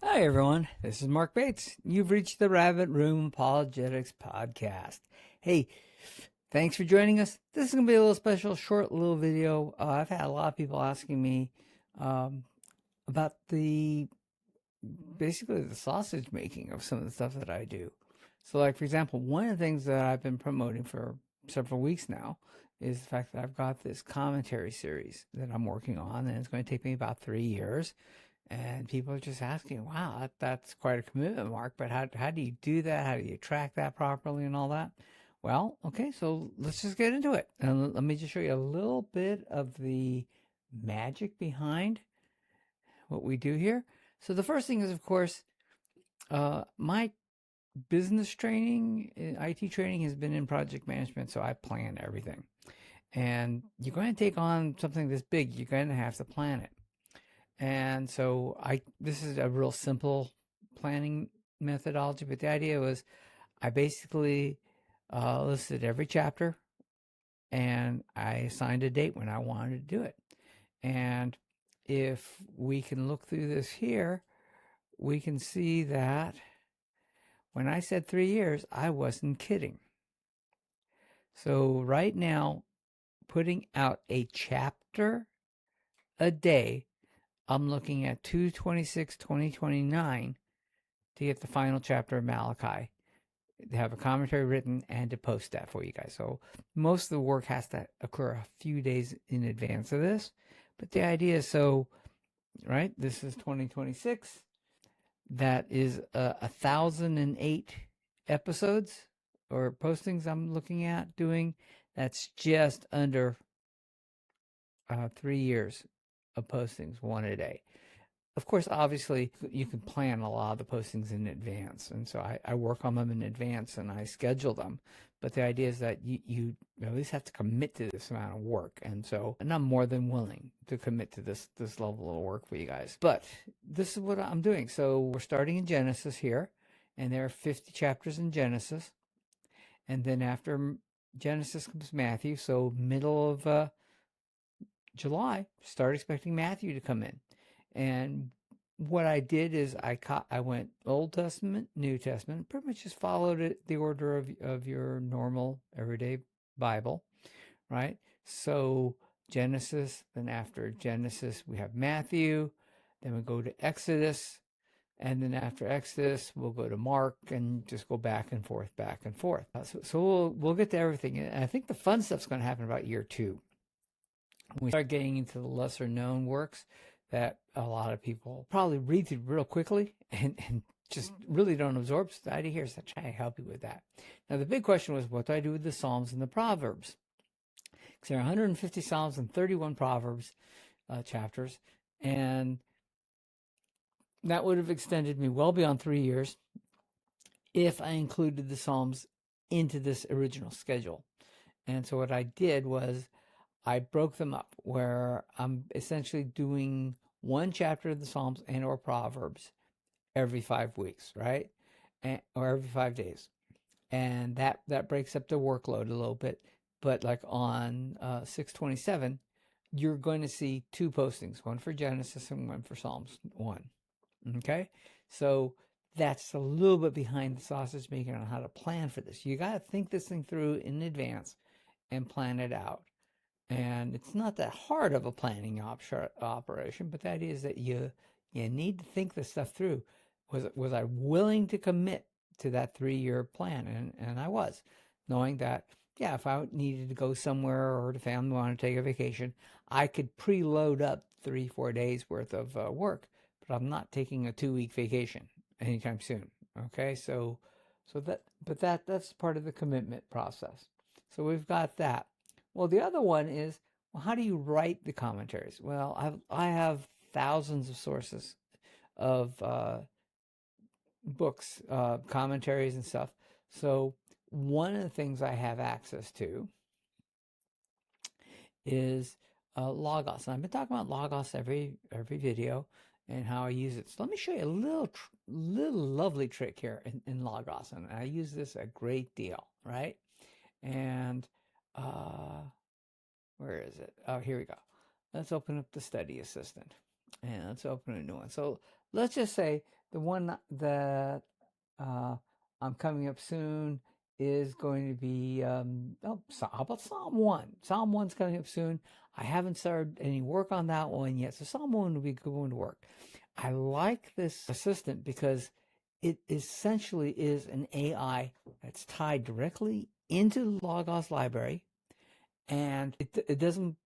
Hi, everyone. This is Marc Bates. You've reached the Rabbit Room Apologetics Podcast. Hey, thanks for joining us. This is going to be a little special, short little video. I've had a lot of people asking me about basically the sausage making of some of the stuff that I do. So, like, for example, one of the things that I've been promoting for several weeks now is the fact that I've got this commentary series that I'm working on, and it's going to take me about 3 years. And people are just asking, wow, that's quite a commitment, Mark, but how do you do that? How do you track that properly and all that? Well, okay, so let's just get into it. And let me just show you a little bit of the magic behind what we do here. So the first thing is, of course, my business training, IT training has been in project management, so I plan everything. And you're going to take on something this big, you're going to have to plan it. And so this is a real simple planning methodology, but the idea was I basically listed every chapter and I assigned a date when I wanted to do it. And if we can look through this here, we can see that when I said 3 years, I wasn't kidding. So right now, putting out a chapter a day, I'm looking at 2/26/2029 to get the final chapter of Malachi, to have a commentary written and to post that for you guys. So most of the work has to occur a few days in advance of this. But the idea is, so, right, this is 2026. That is 1,008 episodes or postings I'm looking at doing. That's just under 3 years of postings, one a day. Of course, obviously, you can plan a lot of the postings in advance. And so I work on them in advance and I schedule them. But the idea is that you at least have to commit to this amount of work. And I'm more than willing to commit to this level of work for you guys. But this is what I'm doing. So we're starting in Genesis here. And there are 50 chapters in Genesis. And then after Genesis comes Matthew. So middle of July, start expecting Matthew to come in. And what I did is I went Old Testament, New Testament, pretty much just followed the order of your normal everyday Bible, right? So Genesis, then after Genesis, we have Matthew, then we go to Exodus, and then after Exodus, we'll go to Mark and just go back and forth, back and forth. So we'll get to everything. And I think the fun stuff's going to happen about year 2. When we start getting into the lesser known works that a lot of people probably read through real quickly and just really don't absorb. So the idea here is to try to help you with that. Now, the big question was, what do I do with the Psalms and the Proverbs? Because there are 150 Psalms and 31 Proverbs chapters, and that would have extended me well beyond 3 years if I included the Psalms into this original schedule. And so what I did was I broke them up where I'm essentially doing one chapter of the Psalms and or Proverbs every 5 weeks, right? Or every 5 days. And that breaks up the workload a little bit. But like on 6/27, you're going to see 2 postings, one for Genesis and one for Psalms 1. Okay? So that's a little bit behind the sausage making on how to plan for this. You got to think this thing through in advance and plan it out. And it's not that hard of a planning operation, but the idea is that you need to think this stuff through. Was I willing to commit to that 3-year plan? And I was, knowing that, yeah, if I needed to go somewhere or the family wanted to take a vacation, I could preload up 3-4 days worth of work, but I'm not taking a 2-week vacation anytime soon. Okay, that's part of the commitment process. So we've got that. Well, the other one is, well, how do you write the commentaries? Well, I have thousands of sources of books, commentaries and stuff. So one of the things I have access to is Logos. And I've been talking about Logos every video and how I use it. So let me show you a little lovely trick here in Logos. And I use this a great deal, right? And where is it? Oh, here we go. Let's open up the study assistant and let's open a new one. So let's just say the one that I'm coming up soon is going to be, how about Psalm 1? Psalm 1's coming up soon. I haven't started any work on that one yet, so Psalm 1 will be going to work. I like this assistant because it essentially is an AI that's tied directly into the Logos library, and it doesn't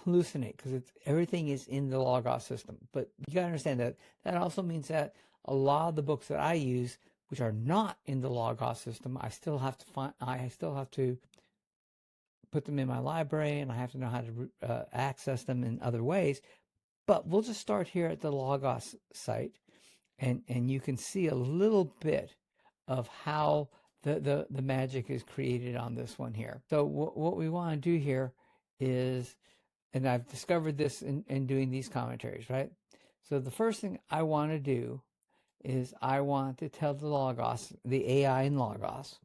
hallucinate because everything is in the Logos system. But you got to understand that also means that a lot of the books that I use, which are not in the Logos system, I still have to put them in my library, and I have to know how to access them in other ways. But we'll just start here at the Logos site, and you can see a little bit of how the magic is created on this one here. So what we want to do here is, and I've discovered this in doing these commentaries, right? So the first thing I want to do is I want to tell the Logos, the AI in Logos,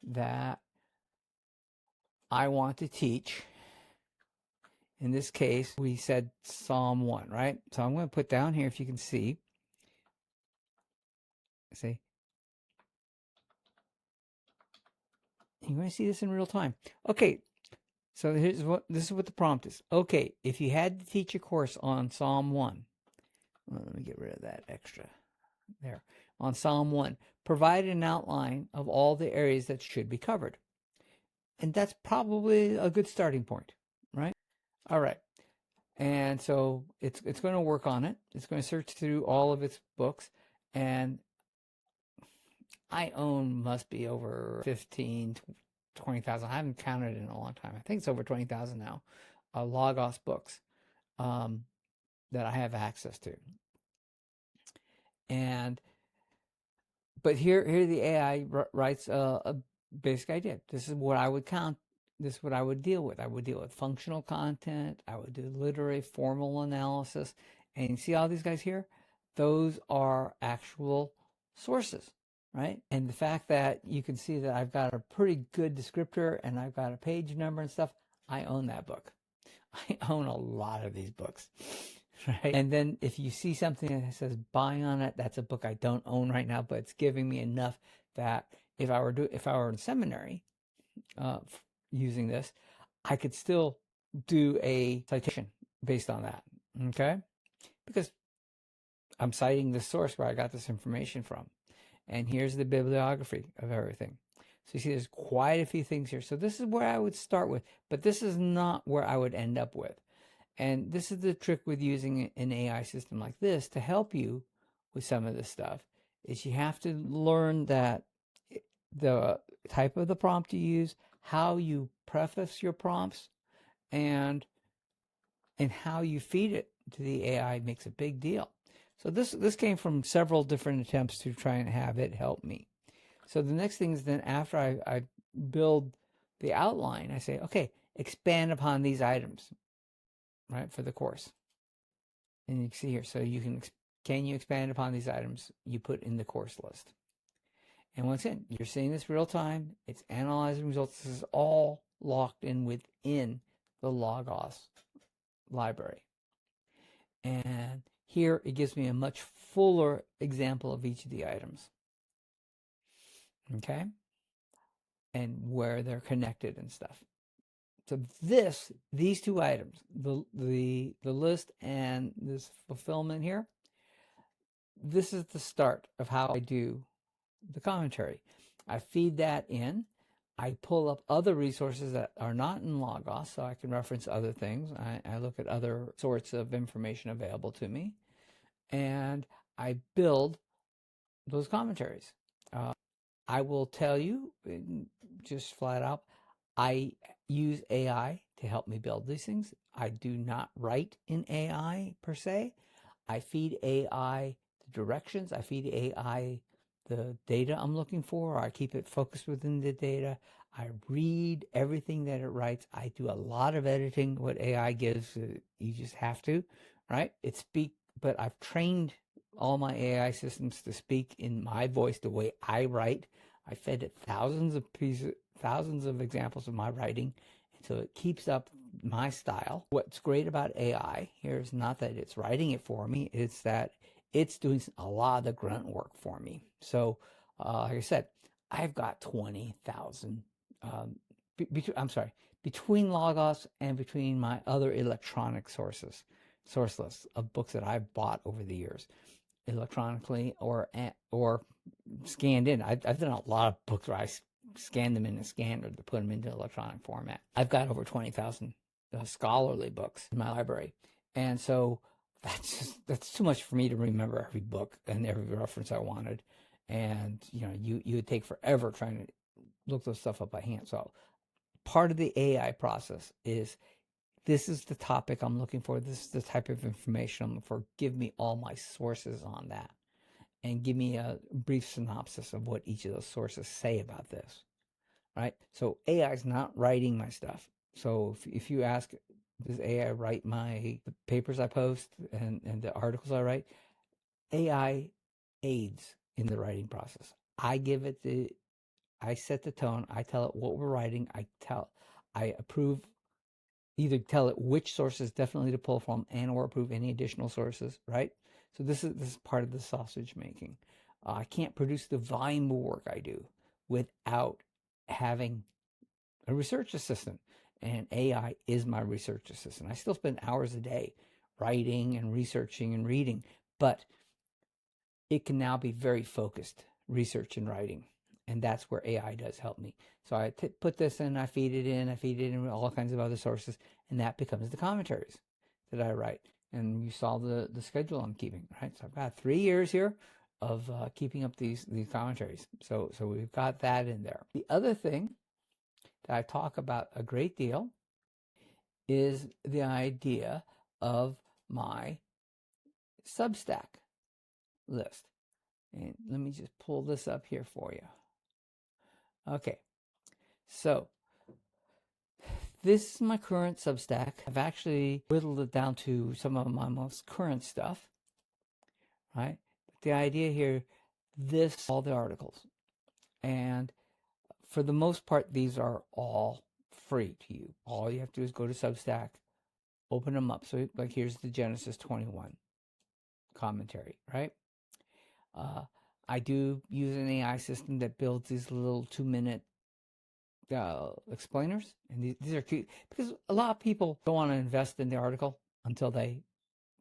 that I want to teach. In this case, we said Psalm 1, right? So I'm going to put down here, if you can see, you're going to see this in real time. Okay, so this is what the prompt is. Okay, if you had to teach a course on Psalm 1, well, let me get rid of that extra there. On Psalm 1, provide an outline of all the areas that should be covered. And that's probably a good starting point, right? All right. And so it's going to work on it. It's going to search through all of its books. And I own must be over 15, 20,000. I haven't counted in a long time. I think it's over 20,000 now. Logos books that I have access to. But here the AI writes a basic idea. This is what I would count. This is what I would deal with. I would deal with functional content. I would do literary formal analysis. And you see all these guys here? Those are actual sources, right? And the fact that you can see that I've got a pretty good descriptor and I've got a page number and stuff, I own that book. I own a lot of these books, right? And then if you see something that says buy on it, that's a book I don't own right now, but it's giving me enough that if I were in seminary, using this, I could still do a citation based on that, okay? Because I'm citing the source where I got this information from. And here's the bibliography of everything. So you see there's quite a few things here. So this is where I would start with, but this is not where I would end up with. And this is the trick with using an AI system like this to help you with some of this stuff, is you have to learn that the type of the prompt you use, how you preface your prompts, and how you feed it to the AI makes a big deal. So this came from several different attempts to try and have it help me. So the next thing is then after I build the outline, I say, okay, expand upon these items, right, for the course. And you can see here, so can you expand upon these items you put in the course list? And once again, you're seeing this real time. It's analyzing results. This is all locked in within the Logos library. And here it gives me a much fuller example of each of the items. Okay? And where they're connected and stuff. So these two items, the list and this fulfillment here, this is the start of how I do the commentary. I feed that in. I pull up other resources that are not in Logos, so I can reference other things. I look at other sorts of information available to me, and I build those commentaries. I will tell you, just flat out, I use AI to help me build these things. I do not write in AI per se. I feed AI the directions. I feed AI the data I'm looking for, or I keep it focused within the data. I read everything that it writes. I do a lot of editing. What AI gives, you just have to, right? But I've trained all my AI systems to speak in my voice the way I write. I fed it thousands of examples of my writing, and so it keeps up my style. What's great about AI here is not that it's writing it for me, it's that it's doing a lot of the grunt work for me. So, like I said, I've got 20,000, between Logos and between my other electronic source lists of books that I've bought over the years, electronically or scanned in. I've done a lot of books where I scan them in a scanner to put them into electronic format. I've got over 20,000 scholarly books in my library. And so that's too much for me to remember every book and every reference I wanted. And, you would take forever trying to look those stuff up by hand. So part of the AI process is, this is the topic I'm looking for. This is the type of information I'm looking for. Give me all my sources on that, and give me a brief synopsis of what each of those sources say about this, right? So AI is not writing my stuff. So if you ask, does AI write the papers I post and the articles I write? AI aids in the writing process. I set the tone. I tell it what we're writing. I approve, either tell it which sources definitely to pull from, and or approve any additional sources, right? So this is part of the sausage making. I can't produce the volume of work I do without having a research assistant, and AI is my research assistant. I still spend hours a day writing and researching and reading, but it can now be very focused research and writing. And that's where AI does help me. So I put this in, I feed it in all kinds of other sources, and that becomes the commentaries that I write. And you saw the schedule I'm keeping, right? So I've got 3 years here of keeping up these commentaries. So we've got that in there. The other thing that I talk about a great deal is the idea of my Substack list. And let me just pull this up here for you. Okay, so this is my current Substack. I've actually whittled it down to some of my most current stuff, right? But the idea here, all the articles. And for the most part, these are all free to you. All you have to do is go to Substack, open them up. So like here's the Genesis 21 commentary, right? I do use an AI system that builds these little 2-minute explainers, and these are cute because a lot of people don't want to invest in the article until they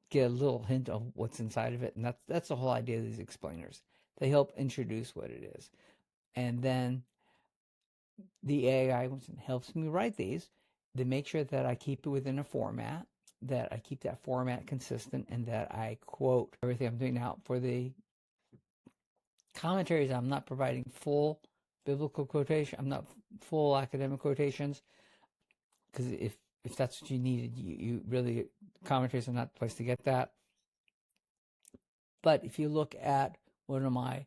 get a little hint of what's inside of it, and that's the whole idea of these explainers. They help introduce what it is, and then the AI helps me write these. They make sure that I keep it within a format, that I keep that format consistent, and that I quote everything I'm doing. Now, for the commentaries, I'm not providing full biblical quotation. I'm not full academic quotations, because if that's what you needed, you really, commentaries are not the place to get that. But if you look at one of my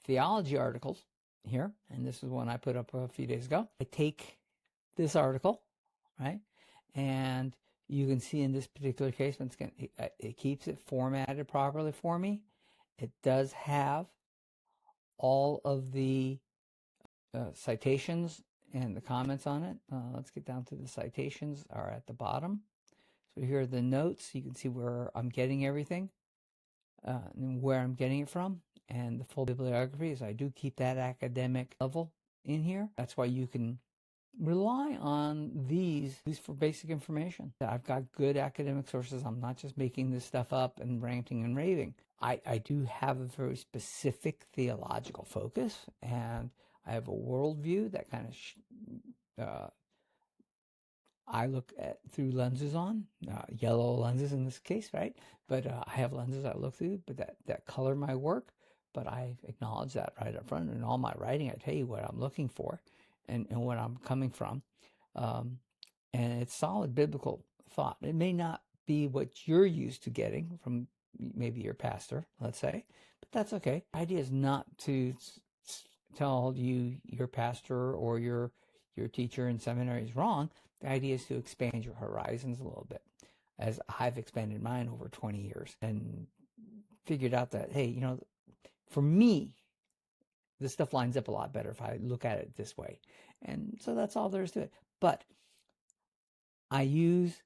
theology articles here, and this is one I put up a few days ago, I take this article, right, and you can see in this particular case, it keeps it formatted properly for me. It does have all of the citations and the comments on it. Let's get down to the citations are at the bottom. So here are the notes. You can see where I'm getting everything, and where I'm getting it from, and the full bibliography. Is I do keep that academic level in here. That's why you can rely on these for basic information. I've got good academic sources. I'm not just making this stuff up and ranting and raving. I do have a very specific theological focus, and I have a worldview that kind of I look at through lenses on, yellow lenses in this case, right? But I have lenses I look through, but that color my work. But I acknowledge that right up front. In all my writing, I tell you what I'm looking for and where I'm coming from. And it's solid biblical thought. It may not be what you're used to getting from maybe your pastor, let's say, but that's okay. The idea is not to tell you your pastor or your teacher in seminary is wrong. The idea is to expand your horizons a little bit, as I've expanded mine over 20 years and figured out that, hey, for me, this stuff lines up a lot better if I look at it this way. And so that's all there is to it. But I use,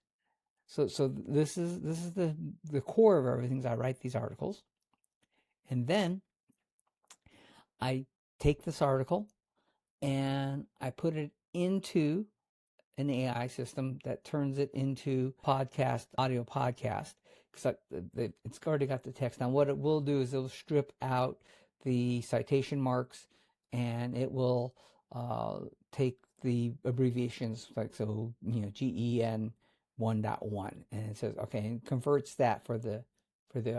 so this is the core of everything. I write these articles, And then I take this article and I put it into an AI system that turns it into audio podcast, because it's already got the text. Now, what it will do is it'll strip out the citation marks, and it will take the abbreviations, like, so, GEN 1.1, and it says, okay, and converts that for the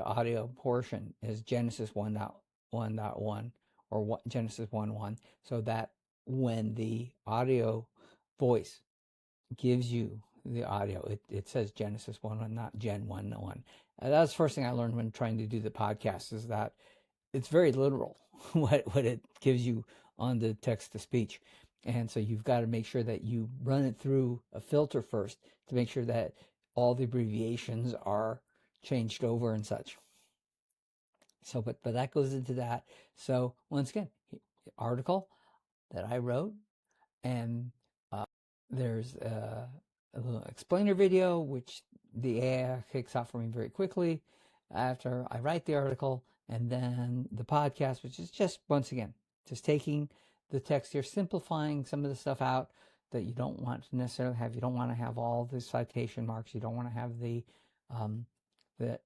audio portion as Genesis 1.1 or Genesis 1.1, so that when the audio voice gives you the audio, it says Genesis 1.1, not Gen 1.1. That was the first thing I learned when trying to do the podcast, is that it's very literal what it gives you on the text to speech. And so you've got to make sure that you run it through a filter first to make sure that all the abbreviations are changed over and such. So, but that goes into that. So once again, article that I wrote, and there's a little explainer video, which the AI kicks off for me very quickly after I write the article, and then the podcast, which is just, once again, just taking the text here, simplifying some of the stuff out that you don't want to necessarily have. You don't want to have all the citation marks. You don't want to have the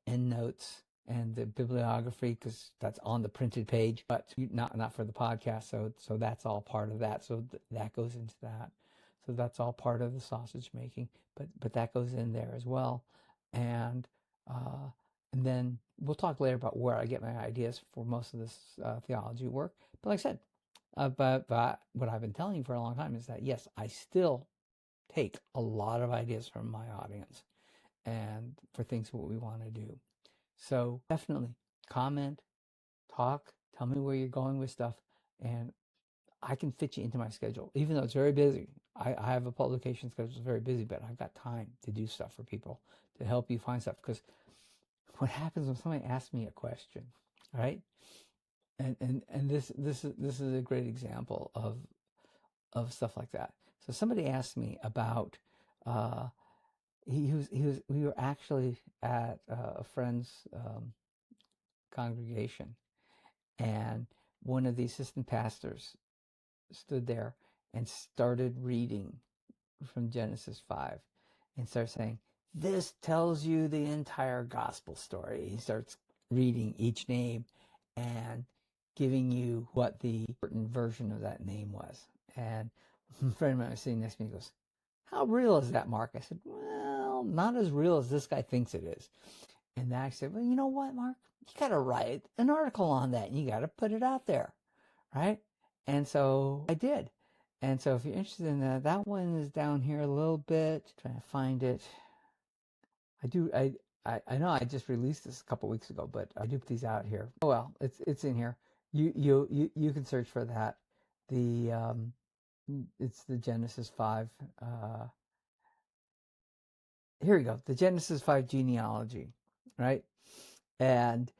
endnotes and the bibliography, because that's on the printed page, but not for the podcast. So that's all part of that. So that goes into that. So that's all part of the sausage making, but that goes in there as well. And then we'll talk later about where I get my ideas for most of this theology work. But like I said, but what I've been telling you for a long time is that, yes, I still take a lot of ideas from my audience and for things what we want to do. So definitely comment, talk, tell me where you're going with stuff, and I can fit you into my schedule, even though it's very busy. I have a publication schedule that's very busy, but I've got time to do stuff for people, to help you find stuff. Because what happens when somebody asks me a question, right? And this is a great example of stuff like that. So somebody asked me about we were actually at a friend's congregation, and one of the assistant pastors stood there and started reading from Genesis 5 and started saying, "This tells you the entire gospel story." He starts reading each name and giving you what the certain version of that name was. And a friend of mine was sitting next to me, goes, "How real is that, Mark?" I said, "Well, not as real as this guy thinks it is." And I said, "Well, you know what, Mark? You got to write an article on that, and you got to put it out there, right?" And so I did. And so if you're interested in that, that one is down here a little bit. Trying to find it. I know I just released this a couple weeks ago, but I do put these out here. Oh well, it's in here. You can search for that. It's the Genesis 5. Here we go. The Genesis 5 genealogy, right? And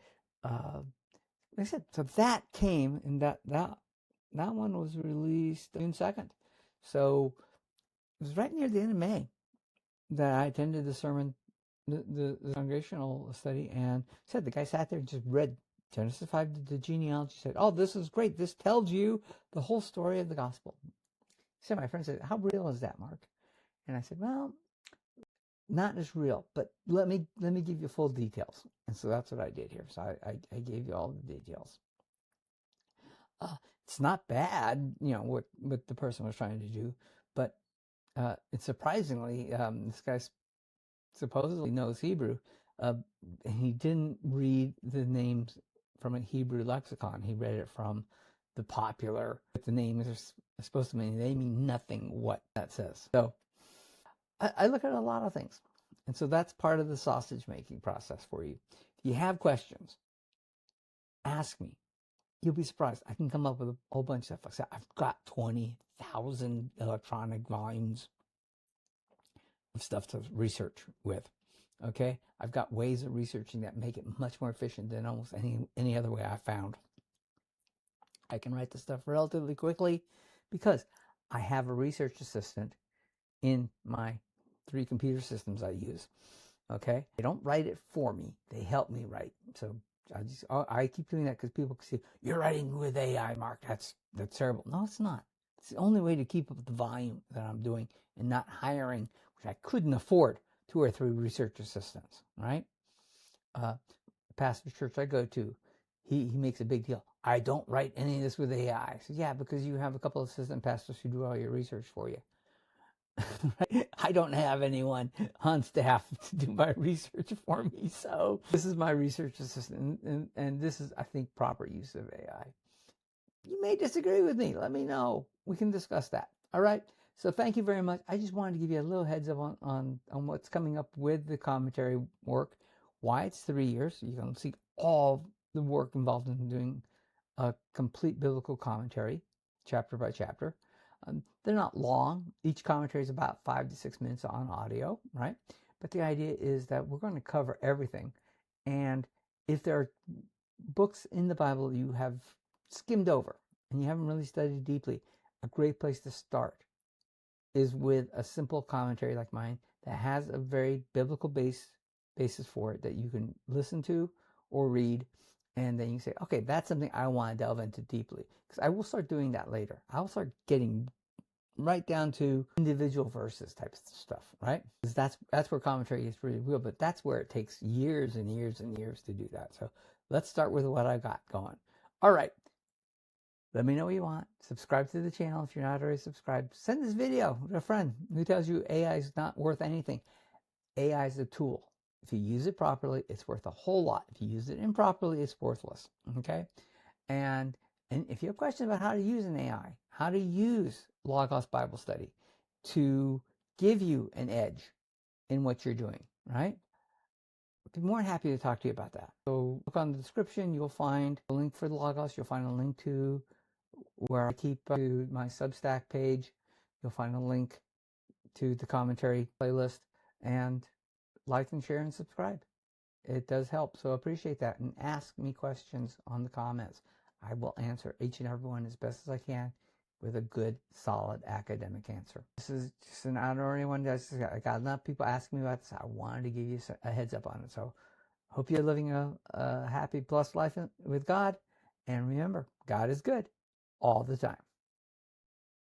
like I said, so that came, and that one was released June 2nd. So it was right near the end of May that I attended the sermon, the congregational study, and said, the guy sat there and just read Genesis 5, the genealogy, said, "Oh, this is great. This tells you the whole story of the gospel." So my friend said, "How real is that, Mark?" And I said, "Well, not as real, but let me give you full details." And so that's what I did here. So I gave you all the details. It's not bad, what the person was trying to do, but it's surprisingly, this guy supposedly knows Hebrew. He didn't read the names from a Hebrew lexicon. He read it from the popular. The names are supposed to mean, they mean nothing what that says. So I look at a lot of things. And so that's part of the sausage making process for you. If you have questions, ask me. You'll be surprised. I can come up with a whole bunch of stuff. Like I said, I've got 20,000 electronic volumes of stuff to research with. Okay? I've got ways of researching that make it much more efficient than almost any other way I've found. I can write the stuff relatively quickly because I have a research assistant in my 3 computer systems I use. Okay? They don't write it for me. They help me write. So I keep doing that because people can say, you're writing with AI, Mark. That's terrible. No, it's not. It's the only way to keep up the volume that I'm doing and not hiring, which I couldn't afford, 2 or 3 research assistants, right? The pastor church I go to, he makes a big deal. I don't write any of this with AI. So yeah, because you have a couple of assistant pastors who do all your research for you. I don't have anyone on staff to do my research for me, so this is my research assistant, and this is, I think, proper use of AI. You may disagree with me. Let me know. We can discuss that. All right. So thank you very much. I just wanted to give you a little heads up on what's coming up with the commentary work, why it's 3 years. You can see all the work involved in doing a complete biblical commentary, chapter by chapter. They're not long. Each commentary is about 5 to 6 minutes on audio, right? But the idea is that we're going to cover everything. And if there are books in the Bible you have skimmed over and you haven't really studied deeply, a great place to start is with a simple commentary like mine that has a very biblical basis for it that you can listen to or read, and then you say, okay, that's something I want to delve into deeply, because I will start doing that later. I'll start getting right down to individual verses type of stuff, right? Because that's where commentary is really real, but that's where it takes years and years and years to do that. So let's start with what I got going. All right. Let me know what you want. Subscribe to the channel if you're not already subscribed. Send this video to a friend who tells you AI is not worth anything. AI is a tool. If you use it properly, it's worth a whole lot. If you use it improperly, it's worthless. Okay? And if you have questions about how to use an AI, how to use Logos Bible Study to give you an edge in what you're doing, right? I'd be more than happy to talk to you about that. So look on the description. You'll find a link for the Logos. You'll find a link to where I keep to my Substack page. You'll find a link to the commentary playlist, and like and share and subscribe. It does help, so appreciate that. And ask me questions on the comments. I will answer each and every one as best as I can with a good, solid academic answer. This is just an honorary one. I got enough people asking me about this. I wanted to give you a heads up on it. So hope you're living a happy, blessed life with God. And remember, God is good all the time.